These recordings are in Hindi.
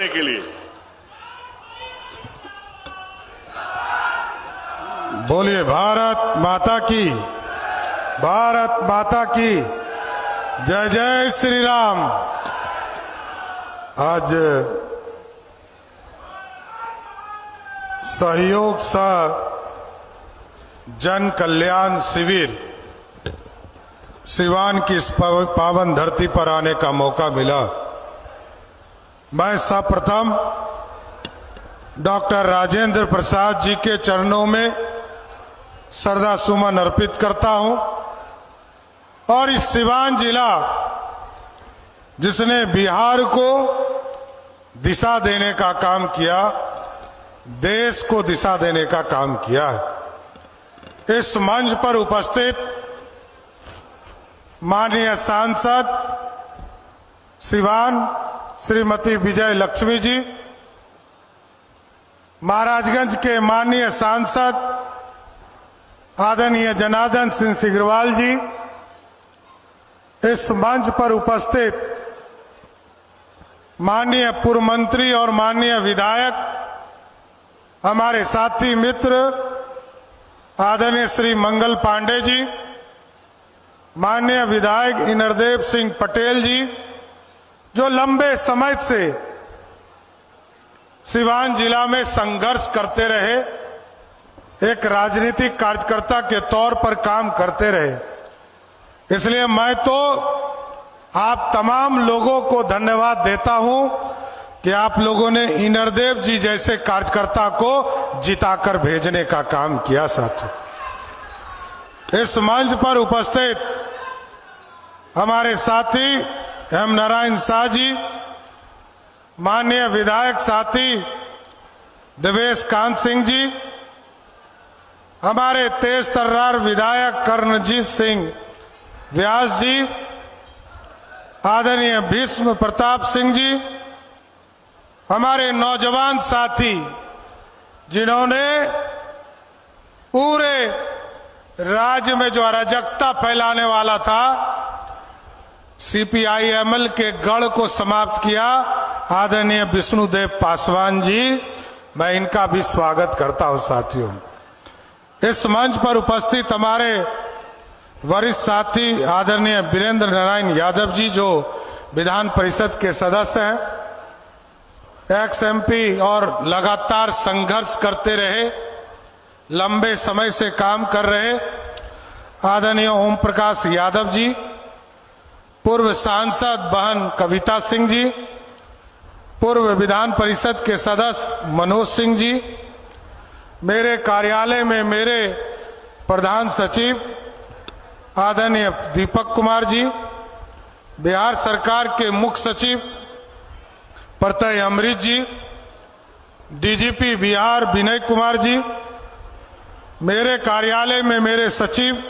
के लिए। बोलिए भारत माता की, भारत माता की जय। जय श्री राम। आज सहयोग सह जन कल्याण शिविर सिवान की इस पावन धरती पर आने का मौका मिला। मैं सर्वप्रथम डॉक्टर राजेंद्र प्रसाद जी के चरणों में श्रद्धा सुमन अर्पित करता हूं और इस सिवान जिला जिसने बिहार को दिशा देने का काम किया, देश को दिशा देने का काम किया है, इस मंच पर उपस्थित माननीय सांसद सिवान श्रीमती विजय लक्ष्मी जी, महाराजगंज के माननीय सांसद आदरणीय जनार्दन सिंह सिग्रीवाल जी, इस मंच पर उपस्थित माननीय पूर्व मंत्री और माननीय विधायक, हमारे साथी मित्र आदरणीय श्री मंगल पांडे जी, माननीय विधायक इनरदेव सिंह पटेल जी, जो लंबे समय से सिवान जिला में संघर्ष करते रहे, एक राजनीतिक कार्यकर्ता के तौर पर काम करते रहे। इसलिए मैं तो आप तमाम लोगों को धन्यवाद देता हूं कि आप लोगों ने इनरदेव जी जैसे कार्यकर्ता को जिताकर भेजने का काम किया। साथियों, इस मंच पर उपस्थित हमारे साथी एम नारायण शाह जी, माननीय विधायक साथी देवेश कांत सिंह जी, हमारे तेज तर्रार विधायक कर्णजीत सिंह व्यास जी, आदरणीय भीष्म प्रताप सिंह जी, हमारे नौजवान साथी जिन्होंने पूरे राज्य में जो अराजकता फैलाने वाला था, सीपीआईएमएल के गढ़ को समाप्त किया, आदरणीय विष्णुदेव पासवान जी, मैं इनका भी स्वागत करता हूं। साथियों, इस मंच पर उपस्थित हमारे वरिष्ठ साथी आदरणीय वीरेंद्र नारायण यादव जी, जो विधान परिषद के सदस्य हैं, एक्स एमपी और लगातार संघर्ष करते रहे, लंबे समय से काम कर रहे आदरणीय ओम प्रकाश यादव जी, पूर्व सांसद बहन कविता सिंह जी, पूर्व विधान परिषद के सदस्य मनोज सिंह जी, मेरे कार्यालय में मेरे प्रधान सचिव आदरणीय दीपक कुमार जी, बिहार सरकार के मुख्य सचिव प्रत्यय अमृत जी, डीजीपी बिहार विनय कुमार जी, मेरे कार्यालय में मेरे सचिव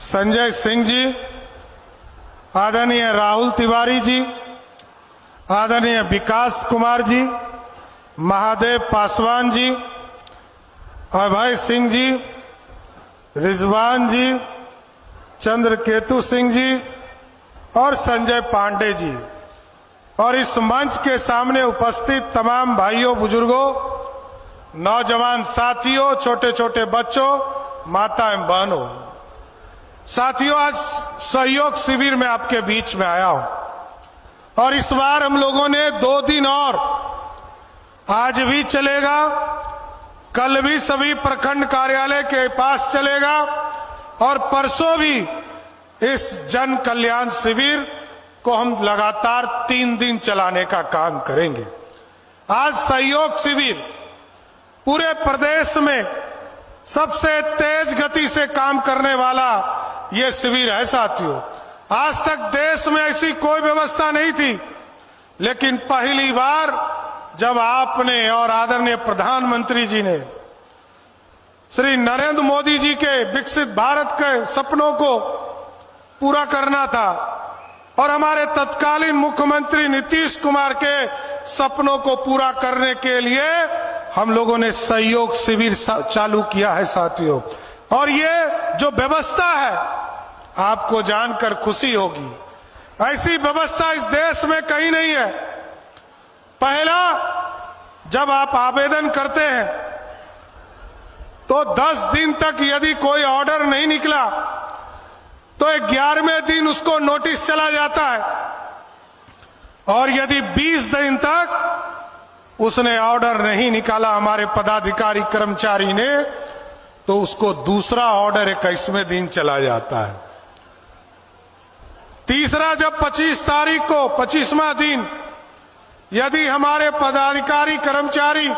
संजय सिंह जी, आदरणीय राहुल तिवारी जी, आदरणीय विकास कुमार जी, महादेव पासवान जी, अभय सिंह जी, रिजवान जी, चंद्रकेतु सिंह जी और संजय पांडे जी, और इस मंच के सामने उपस्थित तमाम भाइयों बुजुर्गों, नौजवान साथियों, छोटे छोटे बच्चों, माता एवं बहनों, साथियों, आज सहयोग शिविर में आपके बीच में आया हूं और इस बार हम लोगों ने 2 दिन और, आज भी चलेगा, कल भी सभी प्रखंड कार्यालय के पास चलेगा और परसों भी इस जन कल्याण शिविर को हम लगातार 3 दिन चलाने का काम करेंगे। आज सहयोग शिविर पूरे प्रदेश में सबसे तेज गति से काम करने वाला ये शिविर है। साथियों, आज तक देश में ऐसी कोई व्यवस्था नहीं थी, लेकिन पहली बार जब आपने और आदरणीय प्रधानमंत्री जी ने श्री नरेंद्र मोदी जी के विकसित भारत के सपनों को पूरा करना था और हमारे तत्कालीन मुख्यमंत्री नीतीश कुमार के सपनों को पूरा करने के लिए हम लोगों ने सहयोग शिविर चालू किया है। साथियों, और ये जो व्यवस्था है, आपको जानकर खुशी होगी, ऐसी व्यवस्था इस देश में कहीं नहीं है। पहला जब आप आवेदन करते हैं तो 10 दिन तक यदि कोई ऑर्डर नहीं निकला तो 11वें दिन उसको नोटिस चला जाता है, और यदि 20 दिन तक उसने ऑर्डर नहीं निकाला हमारे पदाधिकारी कर्मचारी ने, तो उसको दूसरा ऑर्डर 21वें दिन चला जाता है। तीसरा, जब 25 तारीख को 25वां दिन यदि हमारे पदाधिकारी कर्मचारी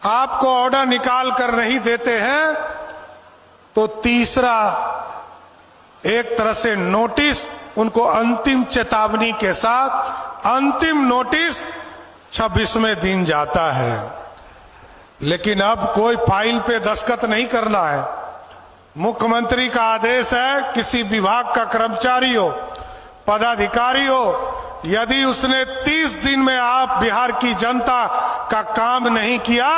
आपको ऑर्डर निकाल कर नहीं देते हैं, तो तीसरा एक तरह से नोटिस, उनको अंतिम चेतावनी के साथ अंतिम नोटिस 26वें दिन जाता है। लेकिन अब कोई फाइल पे दस्तखत नहीं करना है। मुख्यमंत्री का आदेश है, किसी विभाग का कर्मचारी हो, पदाधिकारी हो, यदि उसने 30 दिन में आप बिहार की जनता का काम नहीं किया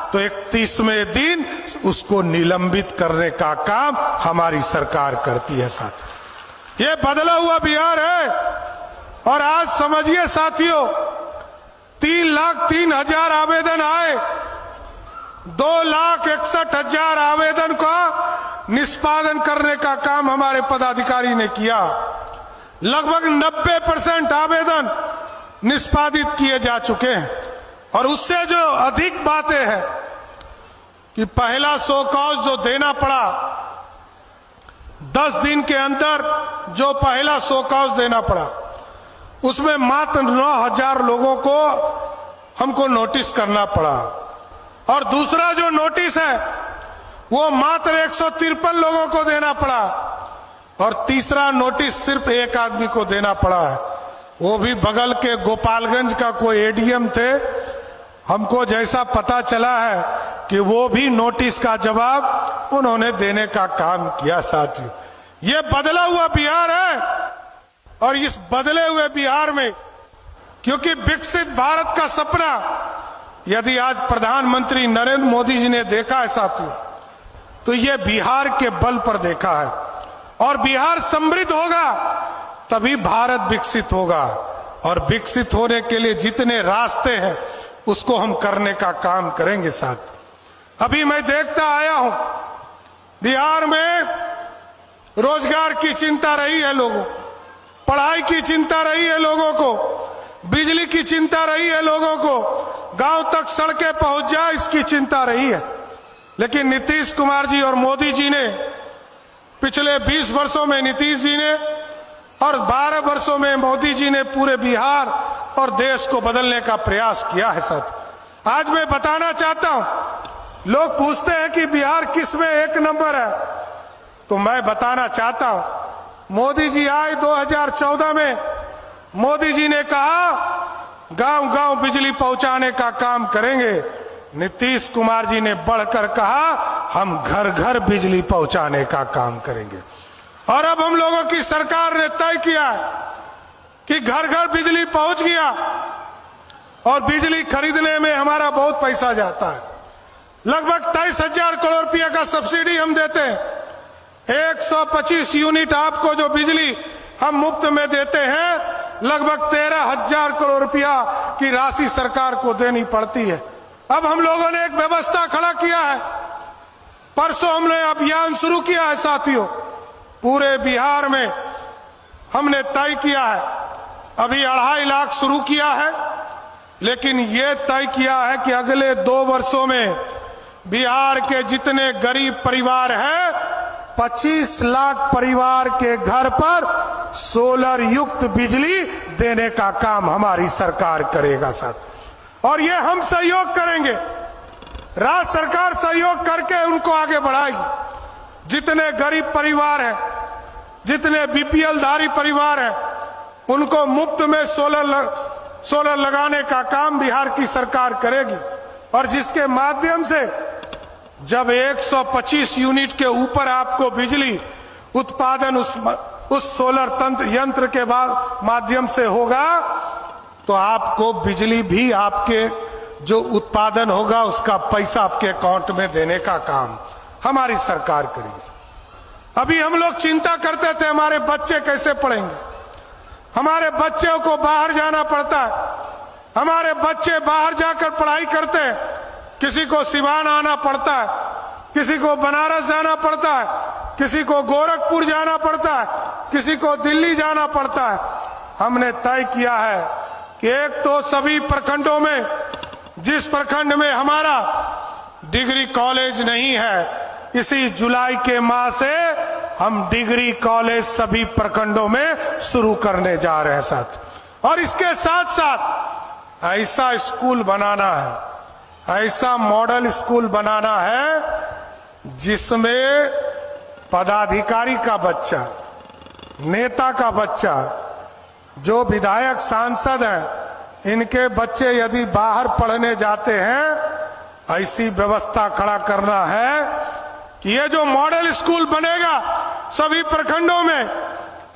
तो 31वें दिन उसको निलंबित करने का काम हमारी सरकार करती है। साथ ये बदला हुआ बिहार है। और आज समझिए साथियों, 3,03,000 आवेदन आए, 2,61,000 आवेदन का निष्पादन करने का काम हमारे पदाधिकारी ने किया। लगभग 90% आवेदन निष्पादित किए जा चुके हैं। और उससे जो अधिक बातें हैं कि पहला शो कॉज जो देना पड़ा, 10 दिन के अंदर जो पहला शो कॉज देना पड़ा, उसमें मात्र 9,000 लोगों को हमको नोटिस करना पड़ा। और दूसरा जो नोटिस है वो मात्र 153 लोगों को देना पड़ा। और तीसरा नोटिस सिर्फ एक आदमी को देना पड़ा है, वो भी बगल के गोपालगंज का कोई एडीएम थे। हमको जैसा पता चला है कि वो भी नोटिस का जवाब उन्होंने देने का काम किया। साथियों, ये बदला हुआ बिहार है। और इस बदले हुए बिहार में, क्योंकि विकसित भारत का सपना यदि आज प्रधानमंत्री नरेंद्र मोदी जी ने देखा है साथियों, तो ये बिहार के बल पर देखा है। और बिहार समृद्ध होगा तभी भारत विकसित होगा। और विकसित होने के लिए जितने रास्ते हैं उसको हम करने का काम करेंगे। साथ अभी मैं देखता आया हूं, बिहार में रोजगार की चिंता रही है लोगों को, पढ़ाई की चिंता रही है लोगों को, बिजली की चिंता रही है लोगों को, गांव तक सड़कें पहुंच जाए इसकी चिंता रही है। लेकिन नीतीश कुमार जी और मोदी जी ने, पिछले 20 वर्षों में नीतीश जी ने और 12 वर्षों में मोदी जी ने पूरे बिहार और देश को बदलने का प्रयास किया है। साथ आज मैं बताना चाहता हूं, लोग पूछते हैं कि बिहार किस में 1 नंबर है, तो मैं बताना चाहता हूं, मोदी जी आए 2014 में, मोदी जी ने कहा गांव गांव बिजली पहुंचाने का काम करेंगे। नीतीश कुमार जी ने बढ़कर कहा हम घर घर बिजली पहुंचाने का काम करेंगे। और अब हम लोगों की सरकार ने तय किया है कि घर घर बिजली पहुंच गया। और बिजली खरीदने में हमारा बहुत पैसा जाता है। लगभग 23,000 करोड़ रुपया का सब्सिडी हम देते हैं। 125 यूनिट आपको जो बिजली हम मुफ्त में देते हैं, लगभग 13,000 करोड़ रुपया की राशि सरकार को देनी पड़ती है। अब हम लोगों ने एक व्यवस्था खड़ा किया है, परसों हमने अभियान शुरू किया है साथियों, पूरे बिहार में हमने तय किया है, अभी 2.5 लाख शुरू किया है, लेकिन ये तय किया है कि अगले 2 वर्षों में बिहार के जितने गरीब परिवार हैं, 25 लाख परिवार के घर पर सोलर युक्त बिजली देने का काम हमारी सरकार करेगा साथ। और ये हम सहयोग करेंगे, राज्य सरकार सहयोग करके उनको आगे बढ़ाएगी। जितने गरीब परिवार हैं, जितने बीपीएल धारी परिवार हैं, उनको मुफ्त में सोलर लगाने का काम बिहार की सरकार करेगी। और जिसके माध्यम से जब 125 यूनिट के ऊपर आपको बिजली उत्पादन उस सोलर यंत्र के माध्यम से होगा, तो आपको बिजली भी आपके जो उत्पादन होगा उसका पैसा आपके अकाउंट में देने का काम हमारी सरकार करेगी। अभी हम लोग चिंता करते थे हमारे बच्चे कैसे पढ़ेंगे, हमारे बच्चों को बाहर जाना पड़ता है। हमारे बच्चे बाहर जाकर पढ़ाई करते हैं, किसी को सिवान आना पड़ता है, किसी को बनारस जाना पड़ता है, किसी को गोरखपुर जाना पड़ता है, किसी को दिल्ली जाना पड़ता है। हमने तय किया है कि एक तो सभी प्रखंडों में, जिस प्रखंड में हमारा डिग्री कॉलेज नहीं है, इसी जुलाई के माह से हम डिग्री कॉलेज सभी प्रखंडों में शुरू करने जा रहे हैं साथ। और इसके साथ साथ ऐसा स्कूल बनाना है, ऐसा मॉडल स्कूल बनाना है जिसमें पदाधिकारी का बच्चा, नेता का बच्चा, जो विधायक सांसद हैं, इनके बच्चे यदि बाहर पढ़ने जाते हैं, ऐसी व्यवस्था खड़ा करना है कि ये जो मॉडल स्कूल बनेगा सभी प्रखंडों में,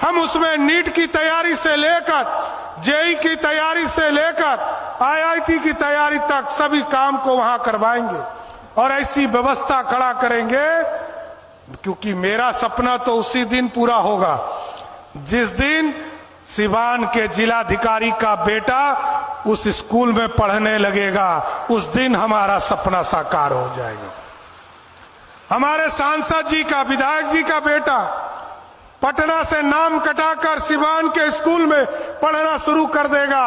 हम उसमें नीट की तैयारी से लेकर जेई की तैयारी से लेकर आईआईटी की तैयारी तक सभी काम को वहां करवाएंगे और ऐसी व्यवस्था खड़ा करेंगे। क्योंकि मेरा सपना तो उसी दिन पूरा होगा जिस दिन सिवान के जिलाधिकारी का बेटा उस स्कूल में पढ़ने लगेगा, उस दिन हमारा सपना साकार हो जाएगा। हमारे सांसद जी का, विधायक जी का बेटा पटना से नाम कटाकर सिवान के स्कूल में पढ़ना शुरू कर देगा,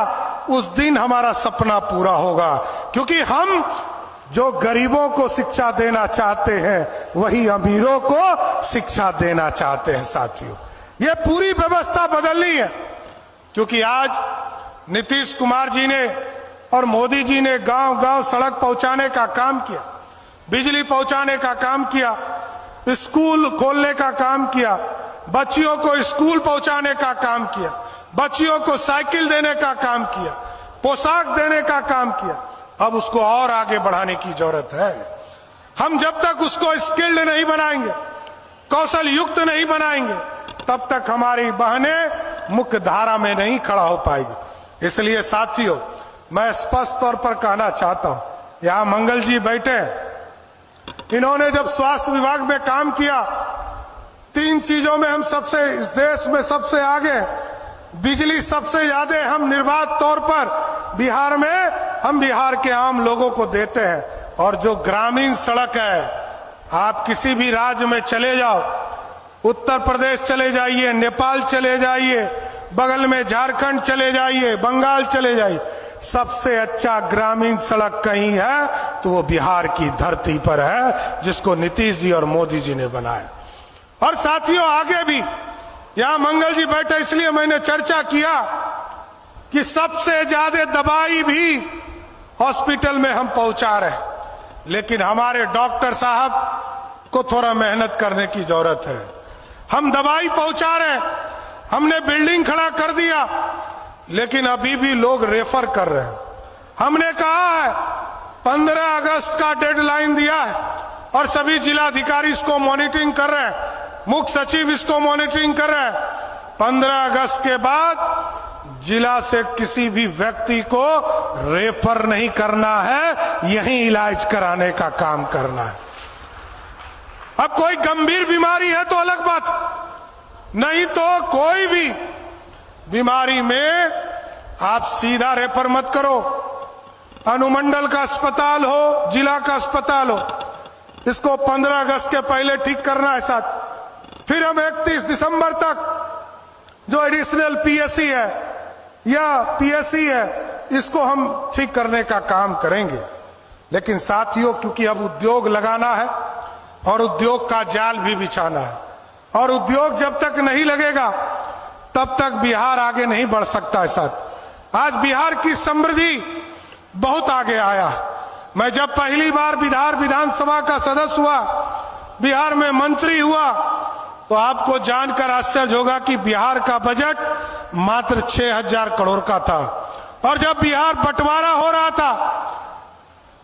उस दिन हमारा सपना पूरा होगा। क्योंकि हम जो गरीबों को शिक्षा देना चाहते हैं वही अमीरों को शिक्षा देना चाहते हैं साथियों। ये पूरी व्यवस्था बदलनी है। क्योंकि आज नीतीश कुमार जी ने और मोदी जी ने गांव गांव सड़क पहुंचाने का काम किया, बिजली पहुंचाने का काम किया, स्कूल खोलने का काम किया, बच्चियों को स्कूल पहुंचाने का काम किया, बच्चियों को साइकिल देने का काम किया, पोशाक देने का काम किया। अब उसको और आगे बढ़ाने की जरूरत है। हम जब तक उसको स्किल्ड नहीं बनाएंगे, कौशल युक्त नहीं बनाएंगे, तब तक हमारी बहनें मुख्य धारा में नहीं खड़ा हो पाएगी। इसलिए साथियों, मैं स्पष्ट तौर पर कहना चाहता हूं, यहां मंगल जी बैठे, इन्होंने जब स्वास्थ्य विभाग में काम किया, 3 चीजों में हम सबसे, इस देश में सबसे आगे, बिजली सबसे ज्यादा हम निर्बाध तौर पर बिहार में, हम बिहार के आम लोगों को देते हैं। और जो ग्रामीण सड़क है, आप किसी भी राज्य में चले जाओ, उत्तर प्रदेश चले जाइए, नेपाल चले जाइए, बगल में झारखंड चले जाइए, बंगाल चले जाइए, सबसे अच्छा ग्रामीण सड़क कहीं है तो वो बिहार की धरती पर है, जिसको नीतीश जी और मोदी जी ने बनाया। और साथियों, आगे भी यहां मंगल जी बैठे, इसलिए मैंने चर्चा किया कि सबसे ज्यादा दवाई भी हॉस्पिटल में हम पहुंचा रहे हैं, लेकिन हमारे डॉक्टर साहब को थोड़ा मेहनत करने की जरूरत है। हम दवाई पहुंचा रहे हैं, हमने बिल्डिंग खड़ा कर दिया, लेकिन अभी भी लोग रेफर कर रहे हैं। हमने कहा है 15 अगस्त का डेडलाइन दिया है और सभी जिलाधिकारी इसको मॉनिटरिंग कर रहे हैं, मुख्य सचिव इसको मॉनिटरिंग कर रहे हैं। 15 अगस्त के बाद जिला से किसी भी व्यक्ति को रेफर नहीं करना है, यहीं इलाज कराने का काम करना है। अब कोई गंभीर बीमारी है तो अलग बात, नहीं तो कोई भी बीमारी में आप सीधा रेफर मत करो। अनुमंडल का अस्पताल हो, जिला का अस्पताल हो, इसको 15 अगस्त के पहले ठीक करना है साथ। फिर हम 31 दिसंबर तक जो एडिशनल पीएससी है या पीएससी है, इसको हम ठीक करने का काम करेंगे। लेकिन साथियों, क्योंकि अब उद्योग लगाना है और उद्योग का जाल भी बिछाना है, और उद्योग जब तक नहीं लगेगा तब तक बिहार आगे नहीं बढ़ सकता है साथ। आज बिहार की समृद्धि बहुत आगे आया। मैं जब पहली बार बिहार विधानसभा का सदस्य हुआ, बिहार में मंत्री हुआ, तो आपको जानकर आश्चर्य होगा कि बिहार का बजट मात्र 6000 करोड़ का था। और जब बिहार बंटवारा हो रहा था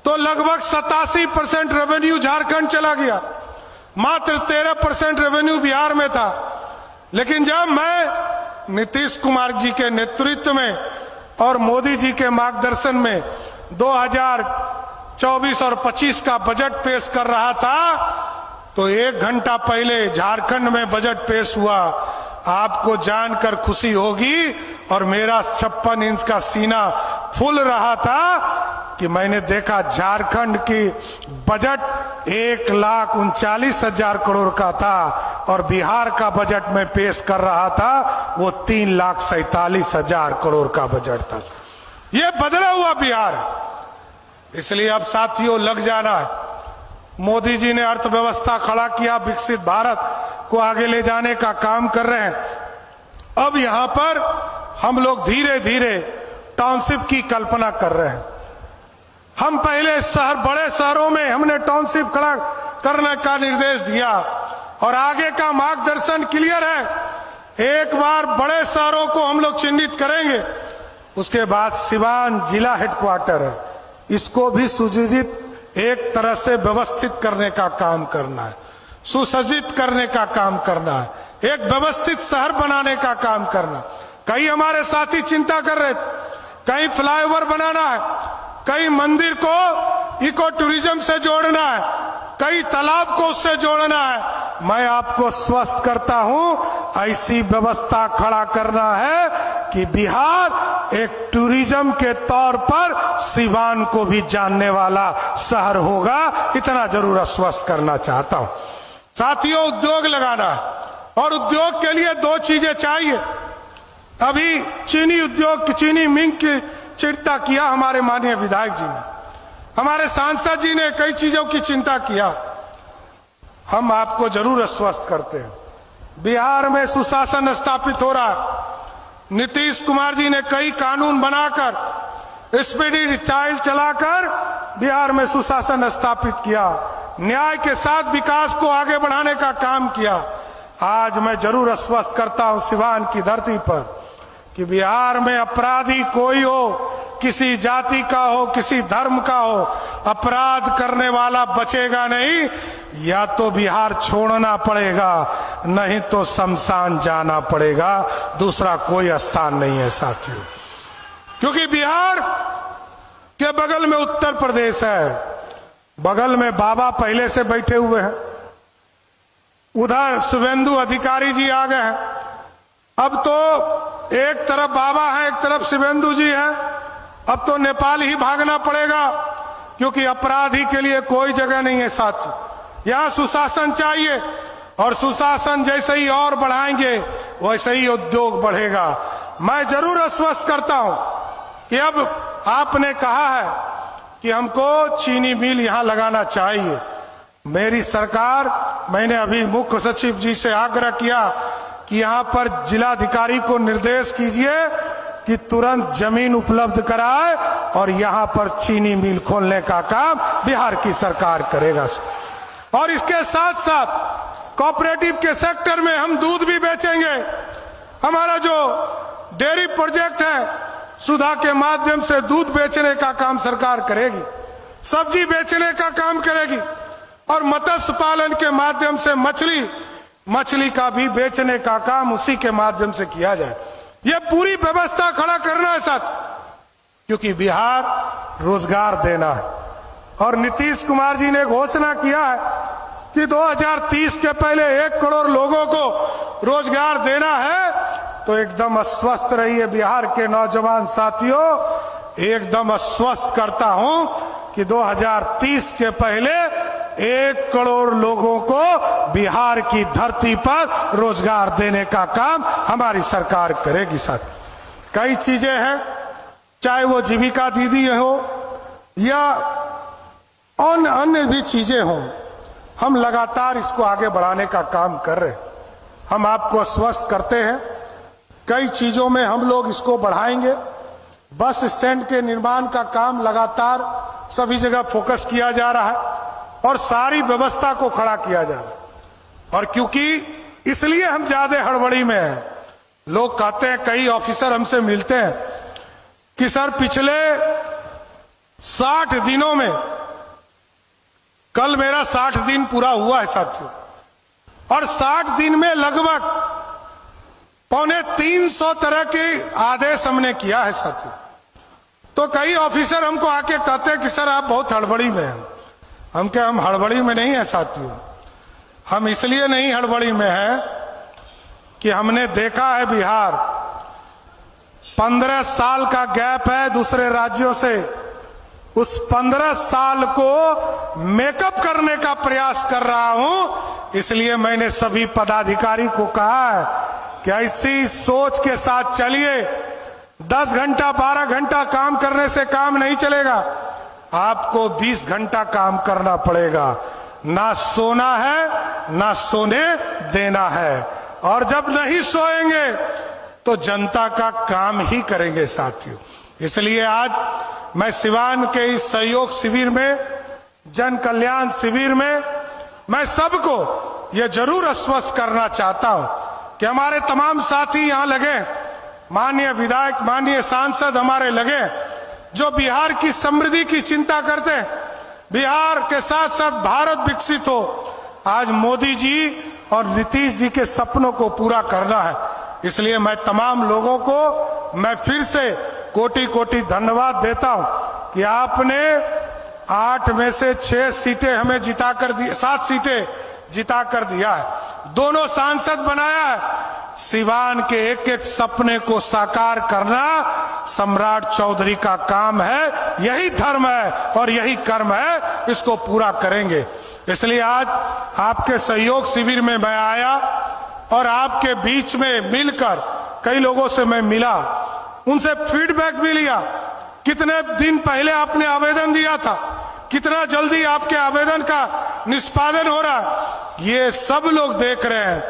तो लगभग 87% रेवेन्यू झारखंड चला गया, मात्र 13% रेवेन्यू बिहार में था। लेकिन जब मैं नीतीश कुमार जी के नेतृत्व में और मोदी जी के मार्गदर्शन में 2024 और 25 का बजट पेश कर रहा था, तो 1 घंटा पहले झारखंड में बजट पेश हुआ। आपको जानकर खुशी होगी, और मेरा 56 इंच का सीना फूल रहा था कि मैंने देखा झारखंड की बजट 1,39,000 करोड़ का था और बिहार का बजट में पेश कर रहा था वो 3,47,000 करोड़ का बजट था। ये बदला हुआ बिहार है। इसलिए अब साथियों लग जाना है। मोदी जी ने अर्थव्यवस्था खड़ा किया, विकसित भारत को आगे ले जाने का काम कर रहे हैं। अब यहां पर हम लोग धीरे धीरे टाउनशिप की कल्पना कर रहे हैं। हम पहले बड़े शहरों में हमने टाउनशिप खड़ा करने का निर्देश दिया और आगे का मार्गदर्शन क्लियर है। एक बार बड़े शहरों को हम लोग चिन्हित करेंगे, उसके बाद सिवान जिला हेडक्वार्टर है, इसको भी सुयोजित एक तरह से व्यवस्थित करने का काम करना है, सुसज्जित करने का काम करना है, एक व्यवस्थित शहर बनाने का काम करना। कई हमारे साथी चिंता कर रहे थे, कहीं फ्लाईओवर बनाना है, कई मंदिर को इको टूरिज्म से जोड़ना है, कई तालाब को उससे जोड़ना है। मैं आपको स्वस्थ करता हूं, ऐसी व्यवस्था खड़ा करना है कि बिहार एक टूरिज्म के तौर पर सिवान को भी जानने वाला शहर होगा। इतना जरूर आश्वस्त करना चाहता हूं। साथियों, उद्योग लगाना है और उद्योग के लिए दो चीजें चाहिए। अभी चीनी उद्योग की, चीनी मिंग की चिंता किया हमारे माननीय विधायक जी ने, हमारे सांसद जी ने कई चीजों की चिंता किया। हम आपको जरूर आश्वस्त करते हैं, बिहार में सुशासन स्थापित हो रहा है। नीतीश कुमार जी ने कई कानून बनाकर, स्पीडी ट्रायल चलाकर बिहार में सुशासन स्थापित किया, न्याय के साथ विकास को आगे बढ़ाने का काम किया। आज मैं जरूर आश्वस्त करता हूं सिवान की धरती पर कि बिहार में अपराधी कोई हो, किसी जाति का हो, किसी धर्म का हो, अपराध करने वाला बचेगा नहीं। या तो बिहार छोड़ना पड़ेगा, नहीं तो शमशान जाना पड़ेगा। दूसरा कोई स्थान नहीं है साथियों, क्योंकि बिहार के बगल में उत्तर प्रदेश है, बगल में बाबा पहले से बैठे हुए हैं, उधर शुभेंदु अधिकारी जी आ गए हैं। अब तो एक तरफ बाबा है, एक तरफ शुभेंदु जी है। अब तो नेपाल ही भागना पड़ेगा, क्योंकि अपराधी के लिए कोई जगह नहीं है साथियों। यहां सुशासन चाहिए और सुशासन जैसे ही और बढ़ाएंगे वैसे ही उद्योग बढ़ेगा। मैं जरूर आश्वस्त करता हूं कि अब आपने कहा है कि हमको चीनी मिल यहां लगाना चाहिए। मेरी सरकार, मैंने अभी मुख्य सचिव जी से आग्रह किया कि यहां पर जिलाधिकारी को निर्देश कीजिए कि तुरंत जमीन उपलब्ध कराए और यहां पर चीनी मिल खोलने का काम बिहार की सरकार करेगा। और इसके साथ साथ कोऑपरेटिव के सेक्टर में हम दूध भी बेचेंगे। हमारा जो डेयरी प्रोजेक्ट है, सुधा के माध्यम से दूध बेचने का काम सरकार करेगी, सब्जी बेचने का काम करेगी और मत्स्य पालन के माध्यम से मछली का भी बेचने का काम उसी के माध्यम से किया जाए। यह पूरी व्यवस्था खड़ा करना है साथ, क्योंकि बिहार रोजगार देना है। और नीतीश कुमार जी ने घोषणा किया है कि 2030 के पहले 1 करोड़ लोगों को रोजगार देना है। तो एकदम अस्वस्थ रहिए बिहार के नौजवान साथियों, एकदम अस्वस्थ करता हूं कि 2030 के पहले 1 करोड़ लोगों को बिहार की धरती पर रोजगार देने का काम हमारी सरकार करेगी। साथ कई चीजें हैं, चाहे वो जीविका दीदी हो या अन्य भी चीजें हों, हम लगातार इसको आगे बढ़ाने का काम कर रहे हैं। हम आपको आश्वस्त करते हैं, कई चीजों में हम लोग इसको बढ़ाएंगे। बस स्टैंड के निर्माण का काम लगातार सभी जगह फोकस किया जा रहा है और सारी व्यवस्था को खड़ा किया जा रहा है। और क्योंकि इसलिए हम ज्यादा हड़बड़ी में हैं, लोग कहते हैं, कई ऑफिसर हमसे मिलते हैं कि सर पिछले 60 दिनों में, कल मेरा 60 दिन पूरा हुआ है साथियों, और 60 दिन में लगभग 250 तरह के आदेश हमने किया है साथियों। तो कई ऑफिसर हमको आके कहते हैं कि सर आप बहुत हड़बड़ी में हैं। हम हड़बड़ी में नहीं है साथियों, हम इसलिए नहीं हड़बड़ी में हैं कि हमने देखा है बिहार 15 साल का गैप है दूसरे राज्यों से। उस 15 साल को मेकअप करने का प्रयास कर रहा हूं। इसलिए मैंने सभी पदाधिकारी को कहा है कि ऐसी सोच के साथ चलिए। 10 घंटा 12 घंटा काम करने से काम नहीं चलेगा, आपको 20 घंटा काम करना पड़ेगा। ना सोना है ना सोने देना है, और जब नहीं सोएंगे तो जनता का काम ही करेंगे साथियों। इसलिए आज मैं सिवान के इस सहयोग शिविर में, जन कल्याण शिविर में, मैं सबको ये जरूर आश्वस्त करना चाहता हूं कि हमारे तमाम साथी यहां लगे, माननीय विधायक, माननीय सांसद हमारे लगे, जो बिहार की समृद्धि की चिंता करते हैं, बिहार के साथ साथ भारत विकसित हो। आज मोदी जी और नीतीश जी के सपनों को पूरा करना है। इसलिए मैं तमाम लोगों को मैं फिर से कोटि कोटि धन्यवाद देता हूं कि आपने 8 में से 6 सीटें हमें जिताकर दी, 7 सीटें जिताकर दिया है, दोनों सांसद बनाया है। सिवान के एक एक सपने को साकार करना सम्राट चौधरी का काम है, यही धर्म है और यही कर्म है, इसको पूरा करेंगे। इसलिए आज आपके सहयोग शिविर में मैं आया और आपके बीच में मिलकर कई लोगों से मैं मिला, उनसे फीडबैक भी लिया। कितने दिन पहले आपने आवेदन दिया था, कितना जल्दी आपके आवेदन का निष्पादन हो रहा है, ये सब लोग देख रहे हैं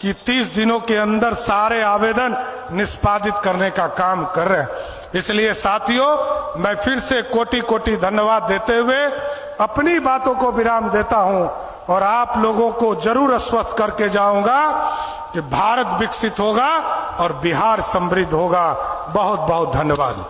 कि 30 दिनों के अंदर सारे आवेदन निष्पादित करने का काम कर रहे हैं। इसलिए साथियों, मैं फिर से कोटि कोटि धन्यवाद देते हुए अपनी बातों को विराम देता हूं और आप लोगों को जरूर आश्वस्त करके जाऊंगा कि भारत विकसित होगा और बिहार समृद्ध होगा। बहुत बहुत धन्यवाद।